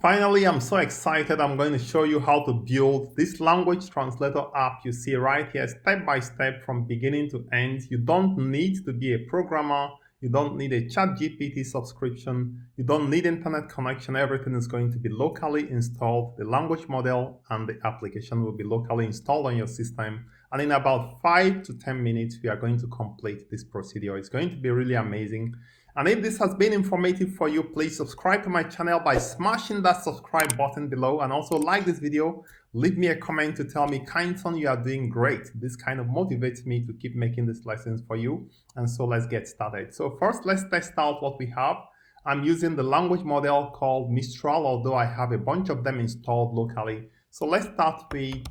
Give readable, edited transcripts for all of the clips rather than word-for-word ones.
Finally, I'm so excited. I'm going to show you how to build this language translator app you see right here, step by step from beginning to end. You don't need to be a programmer. You don't need a ChatGPT subscription. You don't need internet connection. Everything is going to be locally installed. The language model and the application will be locally installed on your system. And in about 5 to 10 minutes, we are going to complete this procedure. It's going to be really amazing. And if this has been informative for you, please subscribe to my channel by smashing that subscribe button below, and also like this video. Leave me a comment to tell me, Kindson, you are doing great. This kind of motivates me to keep making these lessons for you. And so let's get started. So first, let's test out what we have. I'm using the language model called Mistral, although I have a bunch of them installed locally. So let's start with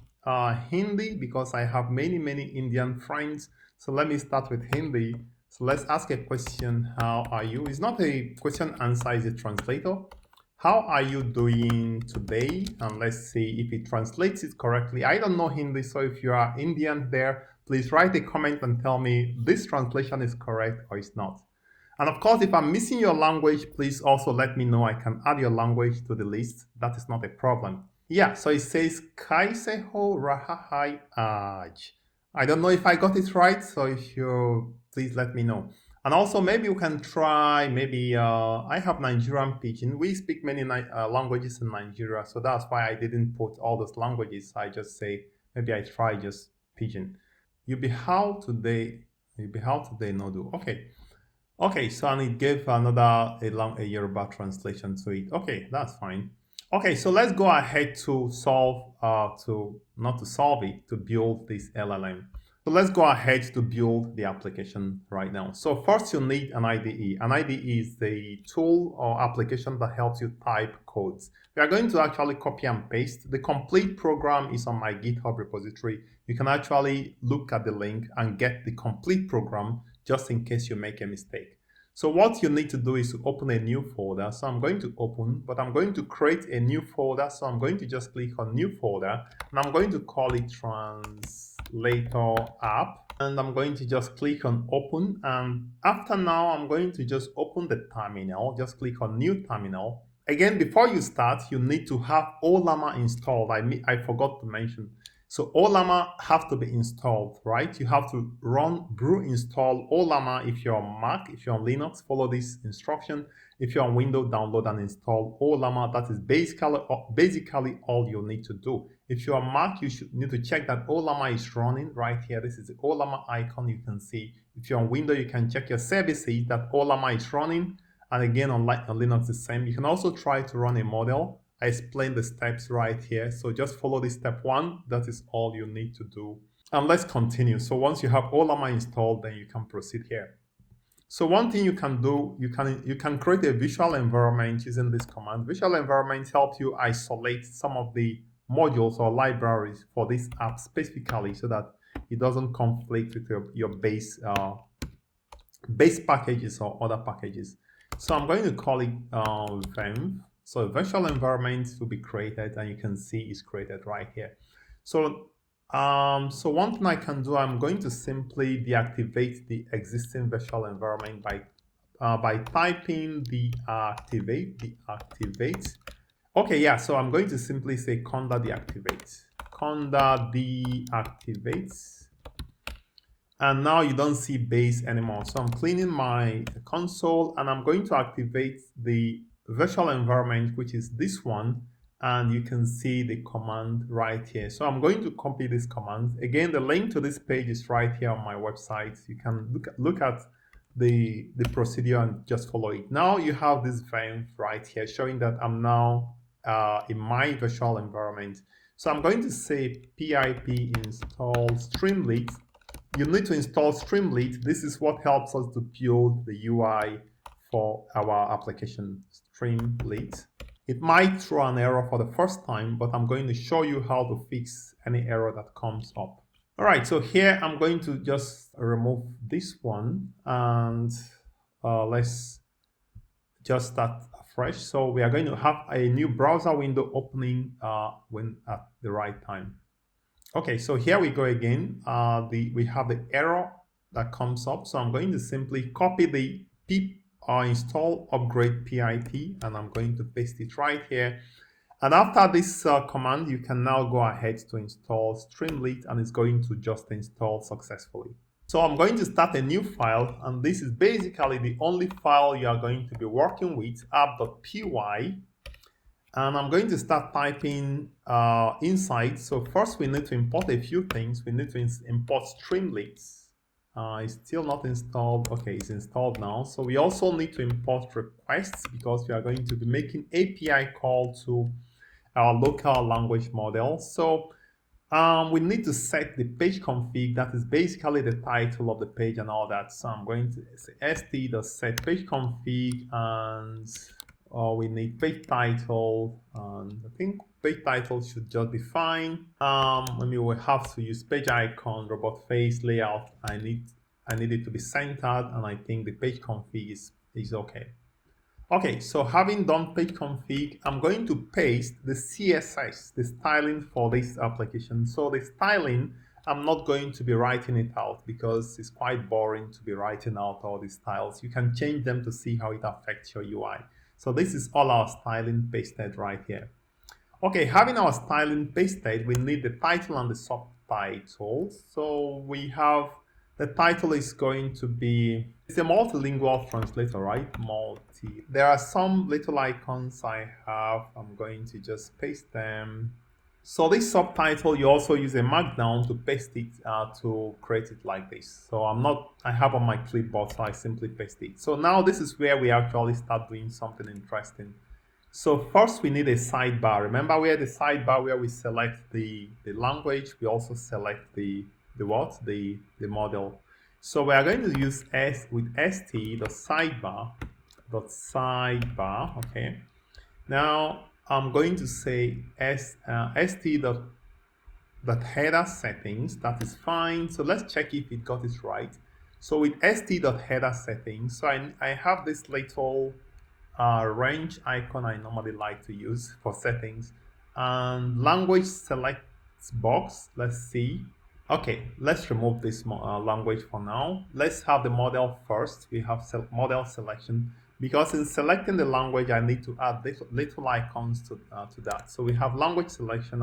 Hindi, because I have many Indian friends. So let me start with Hindi. So let's ask a question. How are you? It's not a question answer, it's a translator. How are you doing today? And let's see if it translates it correctly. I don't know Hindi, so if you are Indian there, please write a comment and tell me this translation is correct or it's not. And of course, if I'm missing your language, please also let me know. I can add your language to the list. That is not a problem. Yeah, so it says Kaise ho raha hai aaj. I don't know if I got it right, so if you please let me know. And also maybe you can try, maybe I have Nigerian Pidgin. We speak many languages in Nigeria, so that's why I didn't put all those languages. I just say, maybe I try just Pidgin. You be how today no do. Okay, so and it gave another a Yoruba translation to it. Okay, that's fine. Okay, so let's go ahead to solve, to build this LLM. So let's go ahead to build the application right now. So first you need an IDE. An IDE is the tool or application that helps you type codes. We are going to actually copy and paste. The complete program is on my GitHub repository. You can actually look at the link and get the complete program just in case you make a mistake. So what you need to do is to open a new folder. So I'm going to open, but I'm going to create a new folder. So I'm going to just click on new folder, and I'm going to call it Translator app. And I'm going to just click on open. And after now, I'm going to just open the terminal. Just click on new terminal. Again, before you start, you need to have Ollama installed. I forgot to mention. So Ollama have to be installed, right? You have to run brew install Ollama if you're on Mac. If you're on Linux, follow this instruction. If you're on Windows, download and install Ollama. That is basically all you need to do. If you're on Mac, you should need to check that Ollama is running right here. This is the Ollama icon you can see. If you're on Windows, you can check your services that Ollama is running. And again, on Linux, the same. You can also try to run a model. I explained the steps right here. So just follow this step 1. That is all you need to do. And let's continue. So once you have Ollama installed, then you can proceed here. So one thing you can do, you can create a visual environment using this command. Visual environments help you isolate some of the modules or libraries for this app specifically so that it doesn't conflict with your base packages or other packages. So I'm going to call it Vem. So a virtual environment will be created, and you can see it's created right here. So, so one thing I can do, I'm going to simply deactivate the existing virtual environment by typing deactivate. Okay, yeah. So I'm going to simply say conda deactivate. Conda deactivates. And now you don't see base anymore. So I'm cleaning my console, and I'm going to activate the virtual environment, which is this one, and you can see the command right here. So I'm going to copy this command. Again, the link to this page is right here on my website. You can look at the procedure and just follow it. Now you have this vem right here showing that I'm now in my virtual environment. So I'm going to say pip install Streamlit. You need to install Streamlit. This is what helps us to build the UI for our application, Streamlit. It might throw an error for the first time, but I'm going to show you how to fix any error that comes up. All right, so here I'm going to just remove this one, and let's just start afresh. So we are going to have a new browser window opening when at the right time. Okay, so here we go again. We have the error that comes up. So I'm going to simply copy the pip install upgrade PIT, and I'm going to paste it right here. And after this command, you can now go ahead to install Streamlit, and it's going to just install successfully. So I'm going to start a new file, and this is basically the only file you are going to be working with, app.py. And I'm going to start typing inside. So first we need to import a few things. We need to import Streamlit. It's still not installed. Okay, it's installed now. So we also need to import requests because we are going to be making API call to our local language model. So we need to set the page config, that is basically the title of the page and all that. So I'm going to say st.set page config, and we need page title, and I think page title should just be fine. Maybe we'll have to use page icon, robot face, layout. I need it to be centered, and I think the page config is okay. Okay, so having done page config, I'm going to paste the CSS, the styling for this application. So the styling, I'm not going to be writing it out because it's quite boring to be writing out all these styles. You can change them to see how it affects your UI. So this is all our styling pasted right here. Okay, having our styling pasted, we need the title and the subtitles. So we have, the title is going to be, it's a multilingual translator, right? There are some little icons I have. I'm going to just paste them. So this subtitle, you also use a markdown to paste it to create it like this. So I have on my clipboard, so I simply paste it. So now this is where we actually start doing something interesting. So first we need a sidebar. Remember we had the sidebar where we select the language. We also select the model. So we are going to use with st the sidebar. Okay. Now I'm going to say st dot header settings. That is fine. So let's check if it got it right. So with st dot header settings, so I have this little range icon I normally like to use for settings, and language select box. Let's see. Okay, let's remove this language for now. Let's have the model first. We have model selection, because in selecting the language, I need to add little icons to that. So we have language selection.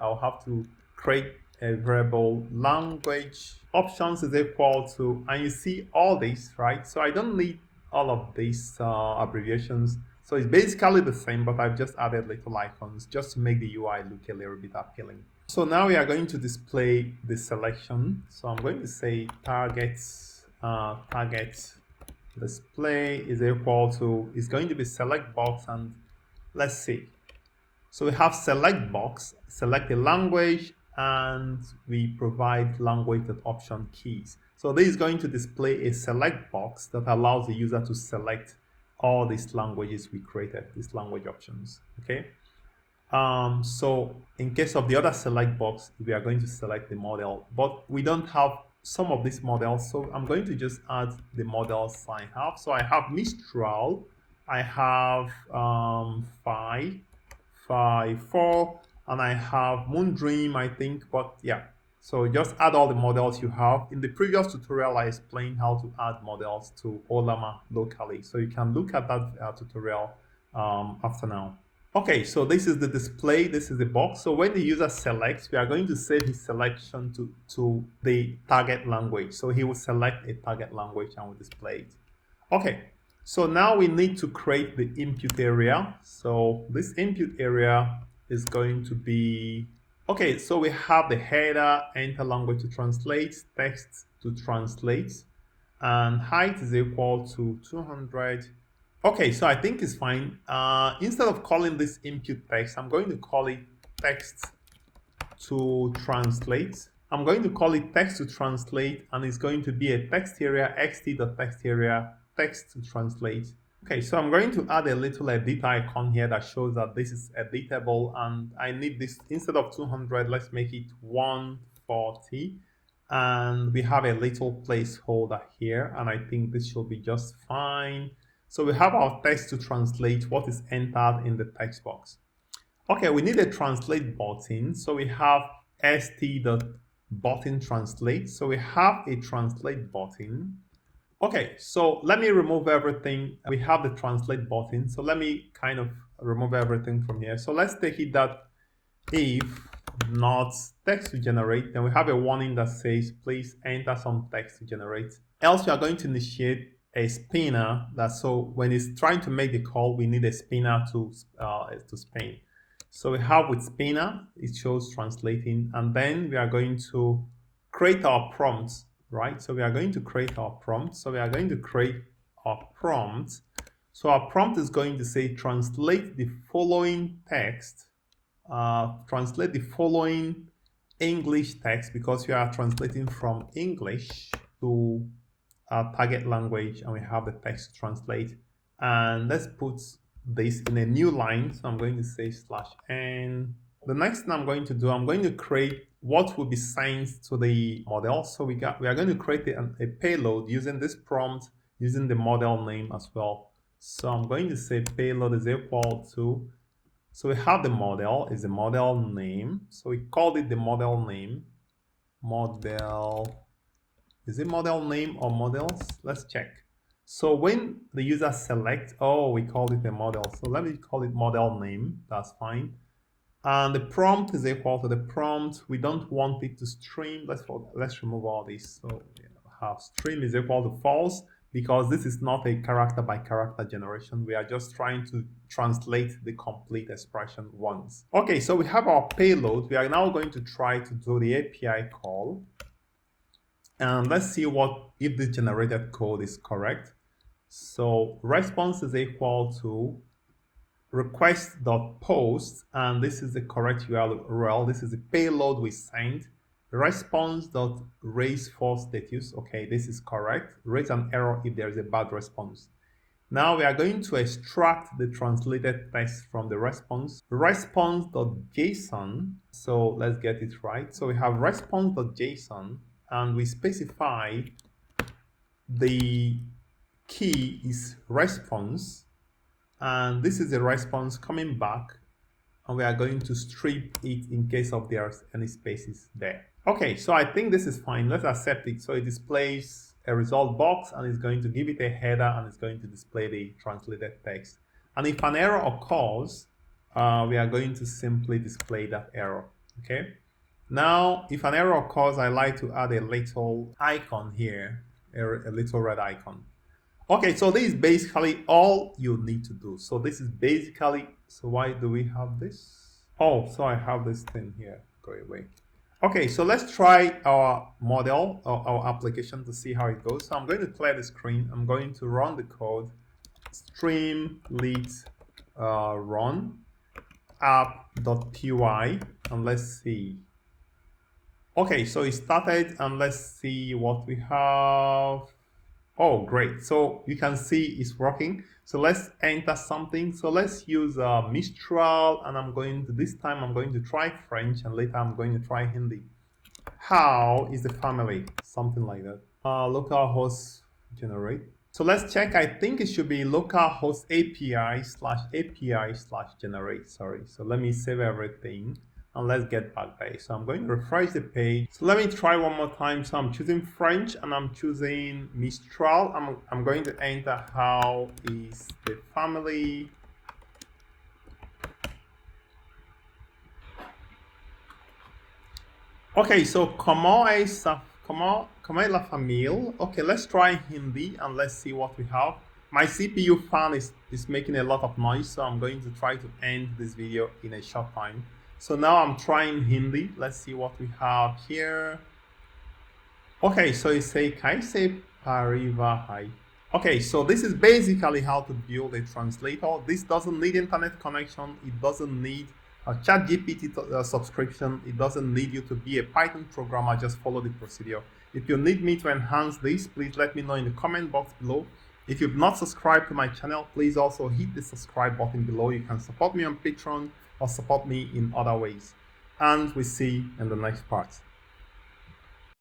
I'll have to create a variable language options is equal to, and you see all this, right? So I don't need all of these abbreviations. So it's basically the same, but I've just added little icons just to make the UI look a little bit appealing. So now we are going to display the selection. So I'm going to say target display is equal to, is going to be select box, and let's see. So we have select box, select a language, and we provide language option keys. So this is going to display a select box that allows the user to select all these languages we created, these language options, okay? So in case of the other select box, we are going to select the model, but we don't have some of these models. So I'm going to just add the models I have. So I have Mistral, I have Phi 4, and I have Moondream, I think, but yeah. So just add all the models you have. In the previous tutorial, I explained how to add models to Ollama locally. So you can look at that tutorial after now. Okay, so this is the display, this is the box. So when the user selects, we are going to save his selection to the target language. So he will select a target language and will display it. Okay, so now we need to create the input area. So this input area is going to be, okay, so we have the header, enter language to translate, text to translate, and height is equal to 200. Okay, so I think it's fine. Instead of calling this input text, I'm going to call it text to translate. I'm going to call it text to translate, and it's going to be a text area, xt.text area, text to translate. Okay, so I'm going to add a little edit icon here that shows that this is editable, and I need this, instead of 200, let's make it 140. And we have a little placeholder here, and I think this should be just fine. So we have our text to translate what is entered in the text box. Okay, we need a translate button. So we have st.button translate. So we have a translate button. Okay, so let me remove everything. We have the translate button. So let me kind of remove everything from here. So let's take it that if not text to generate, then we have a warning that says, please enter some text to generate. Else, you are going to initiate a spinner that, so when it's trying to make the call, we need a spinner to spin. So we have with spinner, it shows translating, and then we are going to create our prompts, right? So we are going to create our prompt. So we are going to create our prompt. So our prompt is going to say, translate the following text, translate the following English text, because we are translating from English to our target language, and we have the text to translate. And let's put this in a new line. So I'm going to say /n. The next thing I'm going to do, I'm going to create what will be sent to the model. So we are going to create a payload using this prompt, using the model name as well. So I'm going to say payload is equal to, so we have the model is the model name. So we called it the model name. Model, is it model name or models? Let's check. So when the user selects, oh, we called it a model. So let me call it model name. That's fine. And the prompt is equal to the prompt. We don't want it to stream. Let's remove all this. So have stream is equal to false, because this is not a character by character generation. We are just trying to translate the complete expression once. Okay, so we have our payload. We are now going to try to do the API call. And let's see if the generated code is correct. So response is equal to request.post, and this is the correct URL. This is the payload we sent. Response.raise false status. Okay, this is correct. Raise an error if there is a bad response. Now we are going to extract the translated text from the response. Response.json. So let's get it right. So we have response.json, and we specify the key is response, and this is the response coming back, and we are going to strip it in case of there's any spaces there. Okay, so I think this is fine. Let's accept it. So it displays a result box, and it's going to give it a header, and it's going to display the translated text. And if an error occurs, we are going to simply display that error. Okay. Now, if an error occurs, I like to add a little icon here, a little red icon. Okay, so this is basically all you need to do. So this is basically, so why do we have this? Oh, so I have this thing here. Go away. Okay, so let's try our model or our application to see how it goes. So I'm going to clear the screen. I'm going to run the code. Streamlit run app.py, and let's see. Okay, so it started, and let's see what we have. Oh, great. So you can see it's working. So let's enter something. So let's use Mistral, and this time I'm going to try French, and later I'm going to try Hindi. How is the family? Something like that. Localhost generate. So let's check. I think it should be localhost API/generate. Sorry. So let me save everything, and let's get back there. So I'm going to refresh the page. So let me try one more time. So I'm choosing French, and I'm choosing Mistral. I'm going to enter how is the family. Okay, so comment est la famille. Okay, let's try Hindi, and let's see what we have. My CPU fan is making a lot of noise, so I'm going to try to end this video in a short time. So now I'm trying Hindi. Let's see what we have here. Okay, so it says, Kaise Pariva Hai. Okay, so this is basically how to build a translator. This doesn't need internet connection. It doesn't need a ChatGPT subscription. It doesn't need you to be a Python programmer. Just follow the procedure. If you need me to enhance this, please let me know in the comment box below. If you've not subscribed to my channel, please also hit the subscribe button below. You can support me on Patreon or support me in other ways. And we see you in the next part.